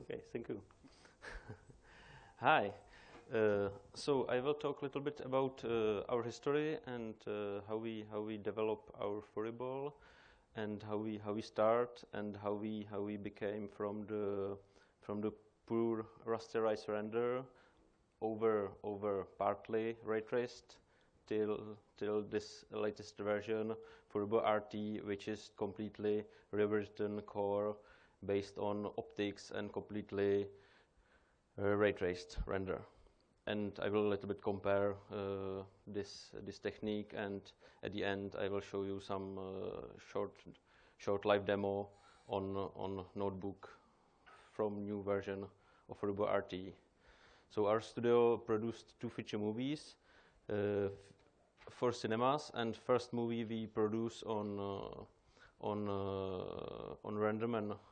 Okay, thank you. Hi. So I will talk a little bit about our history and how we develop our FurryBall, and how we start and how we became from the pure rasterized render over partly ray traced till this latest version, FurryBall RT, which is completely rewritten core based on OptiX and completely ray traced render. And I will a little bit compare this technique, and at the end I will show you some short live demo on notebook from new version of FurryBall RT. So our studio produced 2 feature movies for cinemas, and first movie we produce on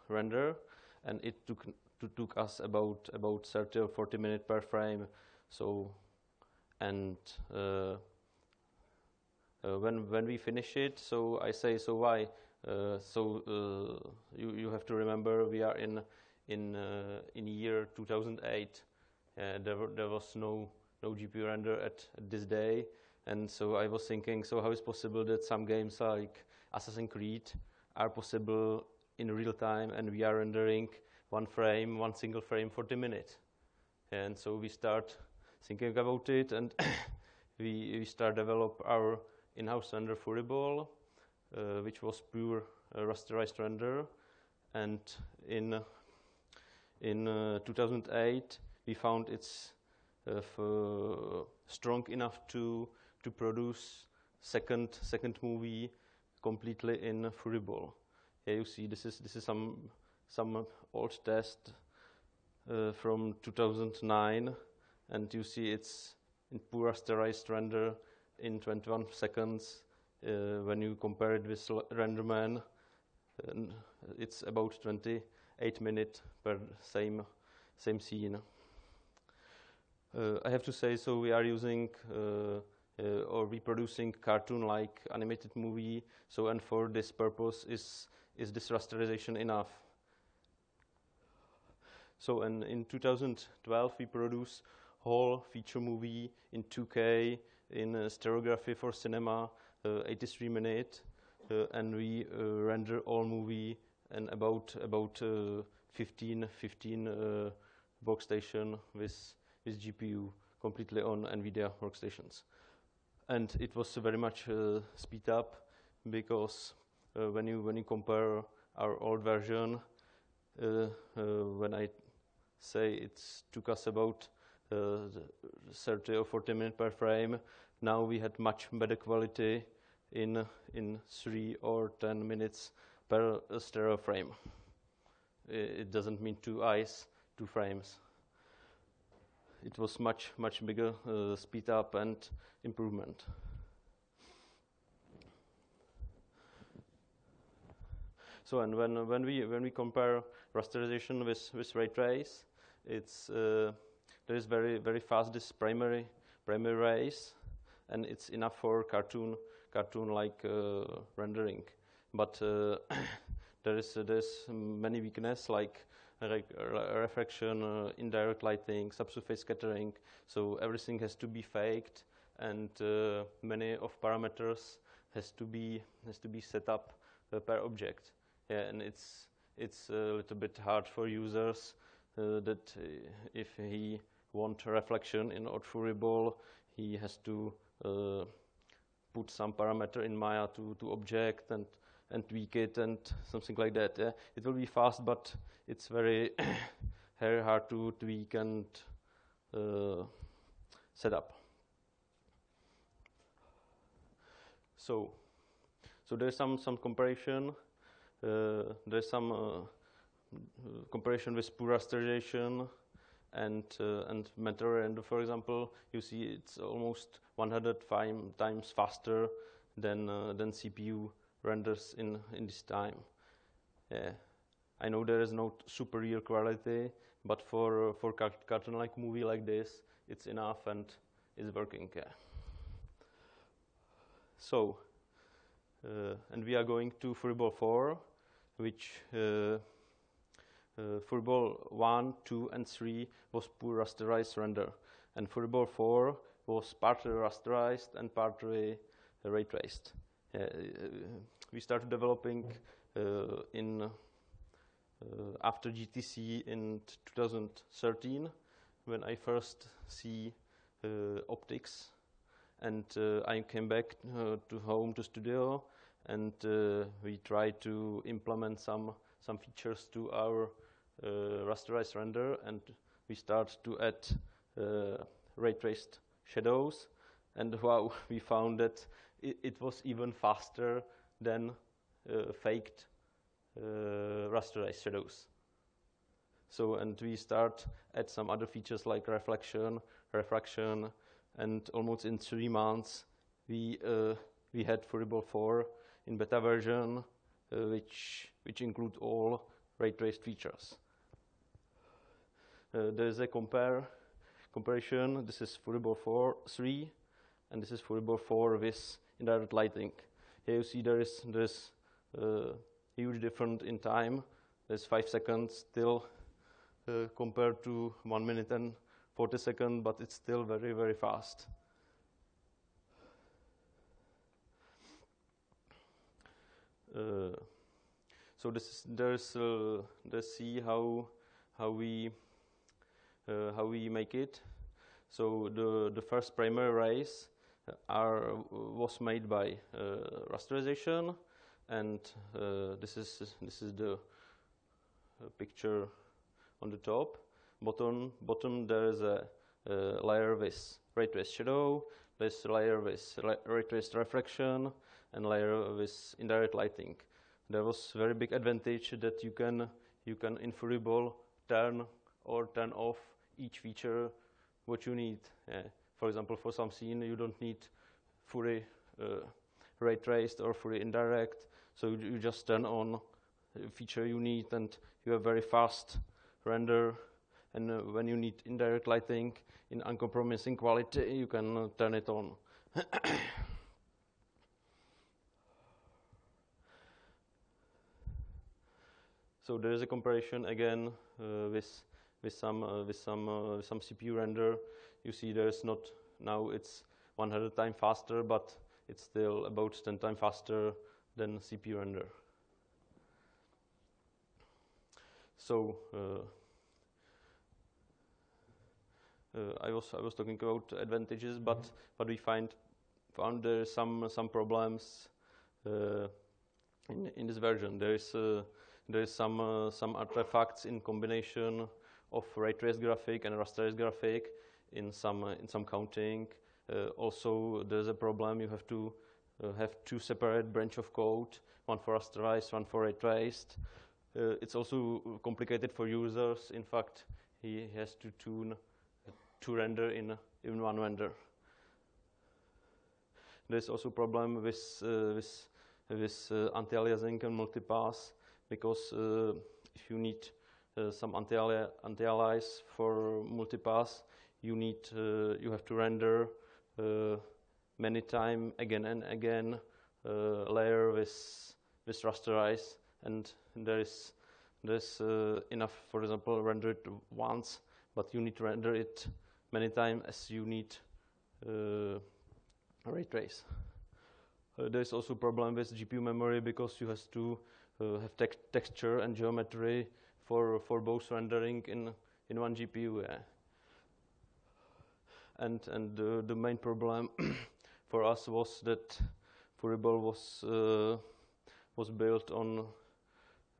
render, and it took us about 30 or 40 minutes per frame. So, and when we finish it, so I say, so why? You have to remember we are in year 2008. There was no GPU render at this day, and so I was thinking, so how is possible that some games like Assassin's Creed are possible in real time, and we are rendering one single frame 40 minutes? And so we start thinking about it, and we start develop our in-house render FurryBall, which was pure rasterized render. And in 2008 we found it's strong enough to produce second movie completely in FurryBall. Here you see this is some old test from 2009, and you see it's in pure rasterized render in 21 seconds. When you compare it with RenderMan, it's about 28 minutes per same scene. I have to say, so we are using or reproducing cartoon-like animated movie. So, and for this purpose, is this rasterization enough? So, in 2012 we produce whole feature movie in 2K in stereography for cinema, 83 minutes, and we render all movie in about 15 workstation with GPU completely on NVIDIA workstations. And it was very much speed up, because when you compare our old version, when I say it took us about 30 or 40 minutes per frame, now we had much better quality in 3 or 10 minutes per stereo frame. It doesn't mean 2 eyes, 2 frames. It was much bigger speed up and improvement. So, and when we compare rasterization with ray trace, it's there is very fast this primary rays, and it's enough for cartoon like rendering. But there's many weakness like refraction, indirect lighting, subsurface scattering. So everything has to be faked, and many of parameters has to be set up per object. Yeah, and it's a little bit hard for users that if he want reflection in FurryBall, he has to put some parameter in Maya to object and tweak it and something like that. Yeah? It will be fast, but it's very very hard to tweak and set up. So there's some comparison. There's some comparison with pure rasterization and matter render. For example, you see it's almost 100 times faster than CPU renders in this time. Yeah. I know there is no superior quality, but for cartoon-like movie like this, it's enough and it's working. Yeah. So, and we are going to FurryBall 4, which FurryBall 1, 2, and 3 was pure rasterized render, and FurryBall 4 was partly rasterized and partly ray traced. We started developing after GTC in 2013, when I first see OptiX, and I came back to home to studio, and we tried to implement some features to our rasterized render, and we start to add ray traced shadows, and wow, we found that it was even faster than faked rasterized shadows. So, and we start add some other features like reflection, refraction, and almost in 3 months we had FurryBall 4 in beta version, which include all ray traced features. There is a comparison. This is FurryBall 3, and this is FurryBall 4 with indirect lighting. Here you see there is huge difference in time. There's 5 seconds still compared to 1 minute and 40 seconds, but it's still very, very fast. So let's see how we make it. So the first primary rays was made by rasterization, and this is the picture on the top. Bottom there is a layer with ray traced shadow. There's a layer with ray traced reflection, and layer with indirect lighting. There was very big advantage that you can in FurryBall turn off each feature what you need. For example, for some scene you don't need fully ray traced or fully indirect, so you just turn on a feature you need, and you have very fast render. And when you need indirect lighting in uncompromising quality, you can turn it on. So there is a comparison again with some CPU render. You see there's not, now it's 100 times faster, but it's still about 10 times faster than CPU render. So I was talking about advantages, but we found there some problems in this version. There is some artifacts in combination of ray traced graphic and rasterized graphic in some counting. Also, there's a problem. You have to have 2 separate branch of code, one for rasterized, one for ray traced. It's also complicated for users. In fact, he has to tune to render in one render. There's also problem with anti-aliasing and multipass, because if you need some anti-alias for multipass, you have to render many times again and again layer with rasterize, and there's enough, for example, render it once, but you need to render it many times as you need ray trace. There's also problem with GPU memory, because you have to have texture and geometry for both rendering in one GPU. Yeah. And the main problem for us was that FurryBall was built on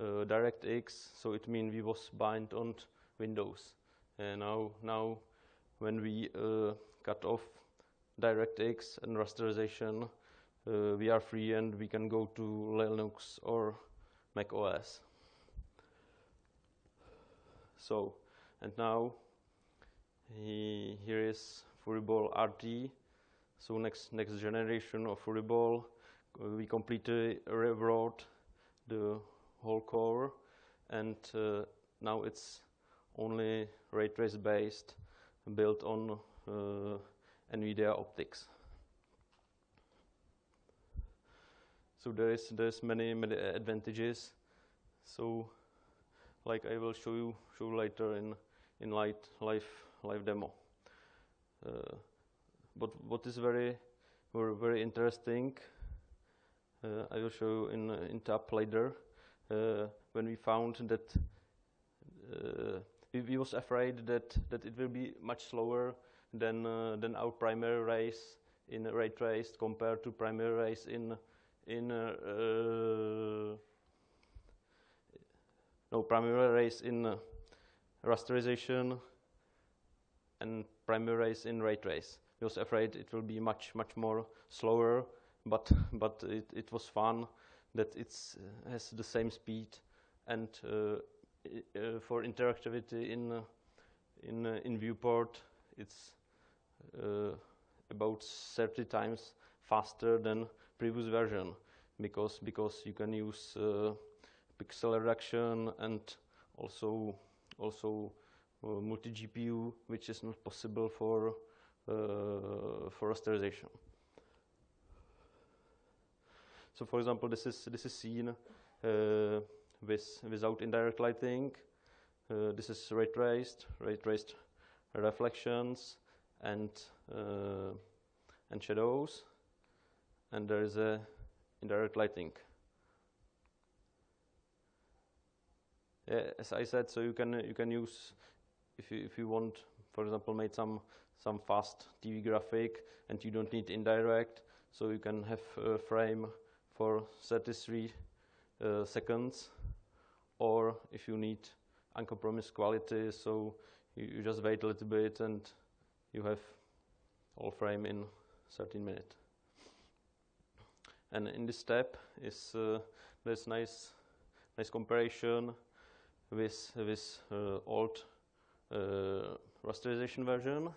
DirectX, so it means we was bind on Windows. And now when we cut off DirectX and rasterization, we are free and we can go to Linux or Mac OS. So, and now here is FurryBall RT. So next generation of FurryBall, we completely rewrote the whole core, and now it's only ray trace based, built on NVIDIA OptiX. So there's many advantages. So like I will show you later in live demo. But what is very interesting, I will show you in tab later, when we found that we was afraid that it will be much slower than our primary race in ray traced compared to primary race in primary race in rasterization and primary race in ray trace. I was afraid it will be much more slower, but it was fun that it has the same speed, and for interactivity in viewport, it's about 30 times faster than previous version, because you can use pixel reduction and also multi GPU, which is not possible for rasterization. So, for example, this is seen without indirect lighting. This is ray traced reflections and shadows, and there is a indirect lighting. Yeah, as I said, so you can use, if you want, for example, make some fast TV graphic and you don't need indirect, so you can have a frame for 33 seconds, or if you need uncompromised quality, so you just wait a little bit and you have all frame in 13 minutes. And in this step is there's nice comparison with old rasterization version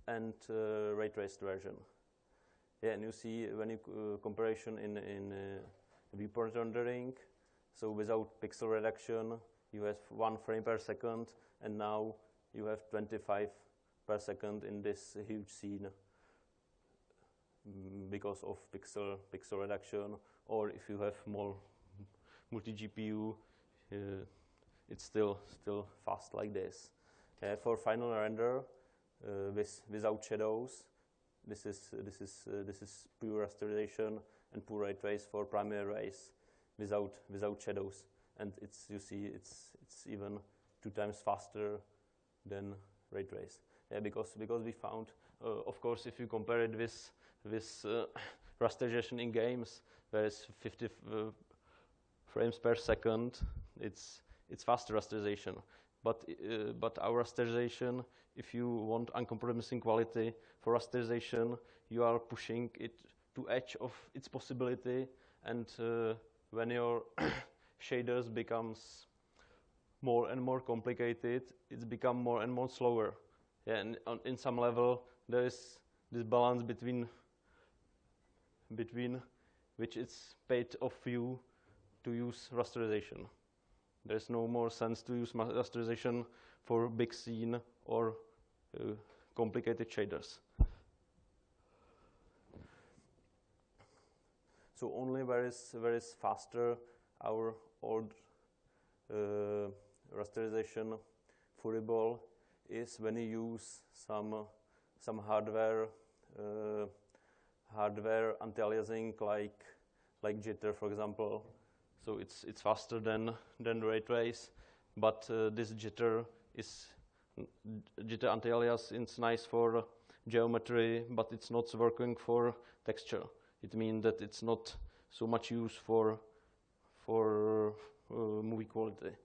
and ray traced version. Yeah, and you see when you comparison in viewport rendering, so without pixel reduction, you have 1 frame per second, and now you have 25 per second in this huge scene because of pixel reduction. Or if you have more multi GPU, it's still fast like this. For final render without shadows, this is pure rasterization and pure ray trace for primary race without shadows, and you see it's even 2 times faster than ray trace. Yeah, because we found, of course, if you compare it with rasterization in games, where it's 50 frames per second, it's faster rasterization. But our rasterization, if you want uncompromising quality for rasterization, you are pushing it to edge of its possibility, and when your shaders becomes more and more complicated, it's become more and more slower. Yeah, and in some level there is this balance between which it's paid of you to use rasterization. There's no more sense to use rasterization for big scene or complicated shaders. So only where is faster our old rasterization FurryBall is when you use some hardware anti-aliasing like jitter, for example. So it's faster than ray trace, but this jitter anti-alias is nice for geometry, but it's not working for texture. It means that it's not so much use for movie quality.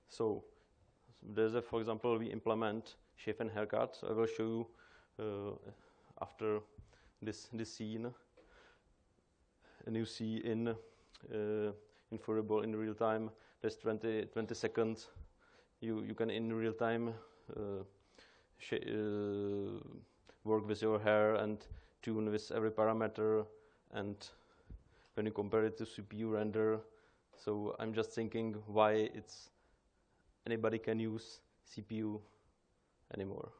So there's for example, we implement shape and haircut. So I will show you after this scene, and you see in FurryBall in real time. There's 20 seconds. You can in real time work with your hair and tune with every parameter. And when you compare it to CPU render, so I'm just thinking why anybody can use CPU anymore.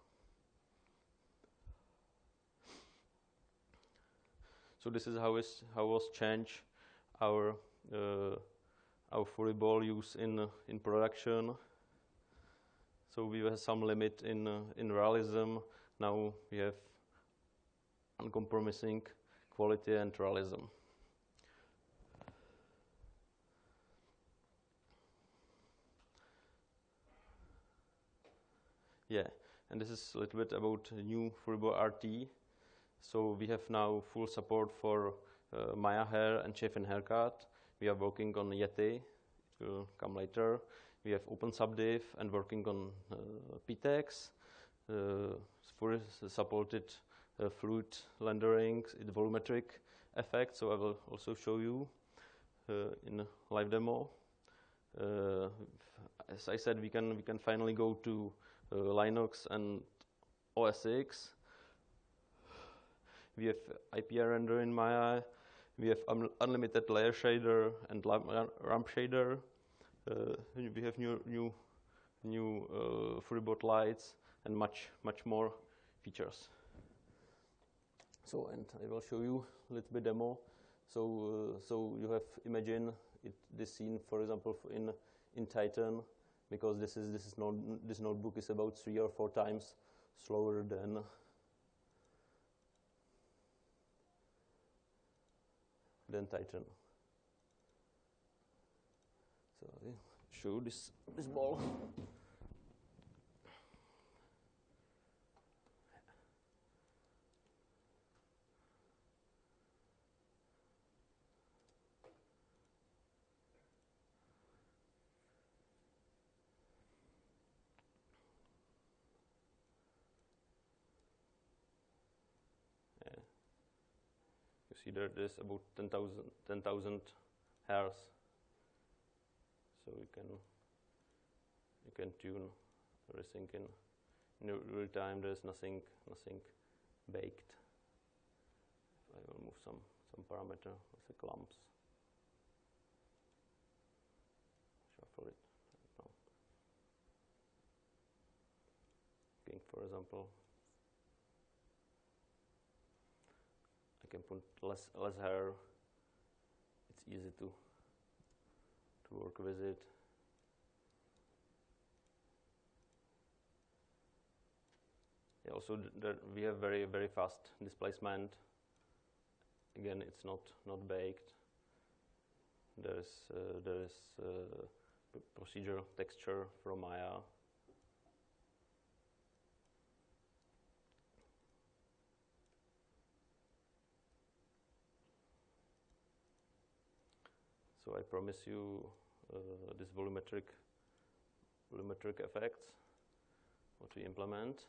So this is how was changed our FurryBall use in production. So we have some limit in realism. Now we have uncompromising quality and realism. Yeah, and this is a little bit about new FurryBall RT. So we have now full support for Maya hair and shave and haircut. We are working on Yeti. It will come later. We have open subdiv and working on PTX. Furry supported fluid rendering, the volumetric effect. So I will also show you in a live demo. As I said, we can finally go to Linux and OS X. We have IPR render in Maya. We have unlimited layer shader and ramp shader. We have new FurryBot lights and much more features. So, and I will show you a little bit demo. So you have imagine this scene, for example, in Titan, because this notebook is about 3 or 4 times slower than Titan. So I show this ball. See there's about 10,000 hairs, so you can tune everything in real time. There's nothing baked. I will move some parameter with the clumps. Shuffle it. No. King, for example. I can put less hair. It's easy to work with it. Yeah, also we have very fast displacement. Again, it's not baked. There is procedure texture from Maya. So I promise you this volumetric effects what we implement.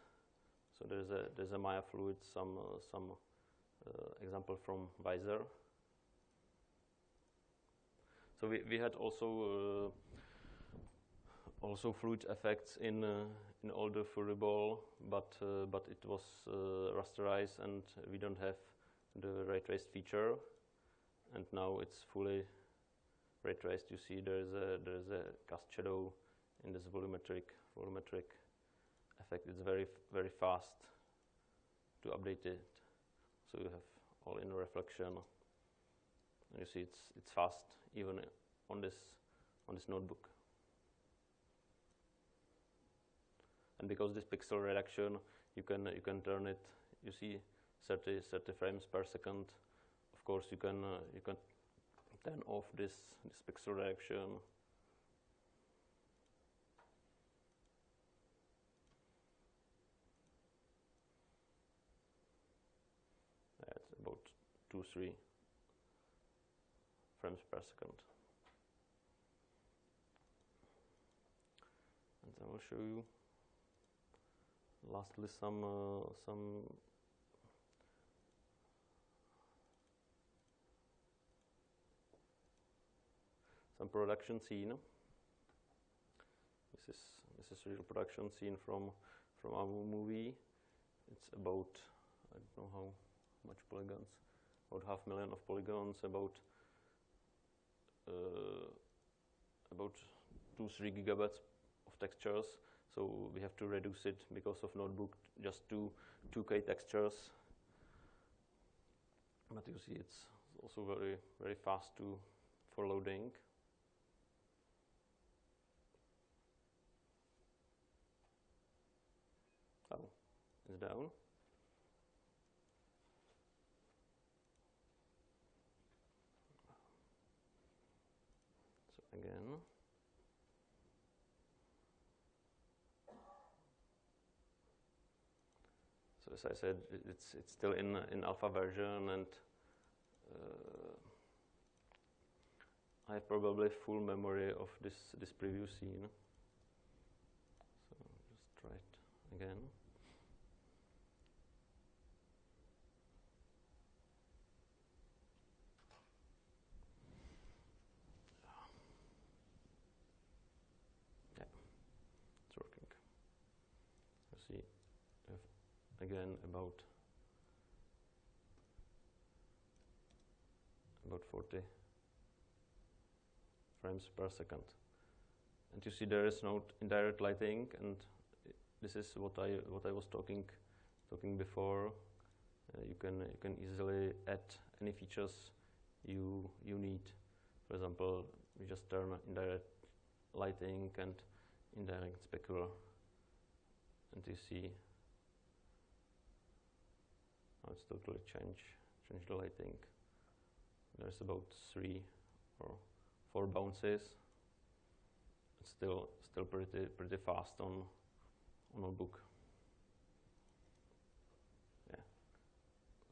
So there's a Maya fluid, some example from Visor. So we had also fluid effects in older FurryBall, but it was rasterized and we don't have the ray traced feature, and now it's fully ray traced. You see there's a cast shadow in this volumetric effect. It's very fast to update it. So you have all in reflection. And you see it's fast even on this notebook. And because this pixel reduction, you can turn it. You see 30 frames per second. Of course, you can turn off this pixel reduction. That's about 2-3 frames per second. And I will show you lastly some production scene. This is a real production scene from our movie. It's about, I don't know how much polygons, about 500,000 polygons, about 2-3 gigabytes of textures. So we have to reduce it because of notebook just to 2K textures. but you see it's also very fast for loading. Oh, it's down. So again. So as I said, it's still in alpha version, and I have probably full memory of this preview scene. So just try it again. Yeah, it's working. You see, again about 40 frames per second. And you see there is no indirect lighting, and this is what I was talking before. You can easily add any features you need. For example, you just turn indirect lighting and indirect specular, and you see how it's totally change the lighting. There's about 3 or 4 bounces. It's still pretty fast on notebook. Yeah.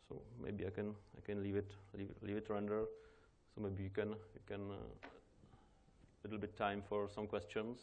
So maybe I can leave it render. So maybe you can little bit time for some questions.